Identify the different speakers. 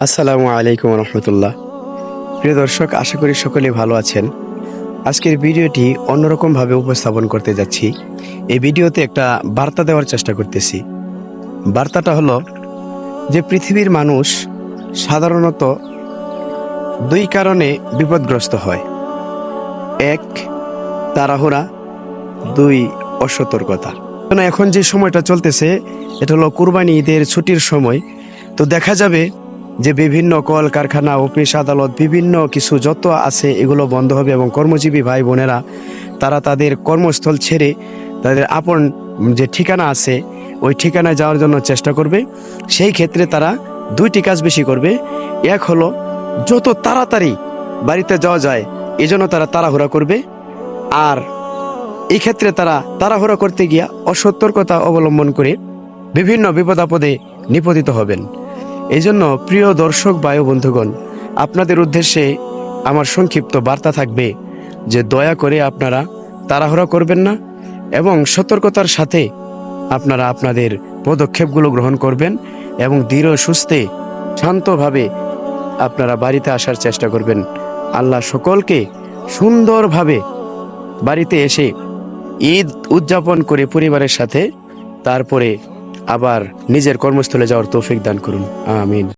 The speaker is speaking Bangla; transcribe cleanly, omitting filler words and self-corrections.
Speaker 1: আসসালামু আলাইকুম রহমতুল্লাহ। প্রিয় দর্শক, আশা করি সকলে ভালো আছেন। আজকের ভিডিওটি অন্যরকমভাবে উপস্থাপন করতে যাচ্ছি। এই ভিডিওতে একটা বার্তা দেওয়ার চেষ্টা করতেছি। বার্তাটা হলো যে পৃথিবীর মানুষ সাধারণত দুই কারণে বিপদগ্রস্ত হয়: এক, তাড়াহুড়া; দুই, অসতর্কতা। এখন যে সময়টা চলতেছে এটা হলো কুরবানি ঈদের ছুটির সময়। তো দেখা যাবে যে বিভিন্ন কল কারখানা, অফিস আদালত, বিভিন্ন কিছু যত আছে এগুলো বন্ধ হবে এবং কর্মজীবী ভাই বোনেরা তারা তাদের কর্মস্থল ছেড়ে তাদের আপন যে ঠিকানা আছে ওই ঠিকানায় যাওয়ার জন্য চেষ্টা করবে। সেই ক্ষেত্রে তারা দুইটি কাজ বেশি করবে। এক হলো যত তাড়াতাড়ি বাড়িতে যাওয়া যায় এজন্য তারা তাড়াহুড়া করবে, আর এই ক্ষেত্রে তারা তাড়াহুড়া করতে গিয়া অসতর্কতা অবলম্বন করে বিভিন্ন বিপদ আপদে নিপতিত হবেন। এই জন্য প্রিয় দর্শক ভাই ও বন্ধুগণ, আপনাদের উদ্দেশ্যে আমার সংক্ষিপ্ত বার্তা থাকবে যে দয়া করে আপনারা তাড়াহুড়া করবেন না এবং সতর্কতার সাথে আপনারা আপনাদের পদক্ষেপগুলো গ্রহণ করবেন এবং দৃঢ় সুস্থে শান্তভাবে আপনারা বাড়িতে আসার চেষ্টা করবেন। আল্লাহ সকলকে সুন্দরভাবে বাড়িতে এসে ঈদ উদযাপন করে পরিবারের সাথে তারপরে আবার নিজের কর্মস্থলে যাওয়ার তৌফিক দান করুন। আমিন।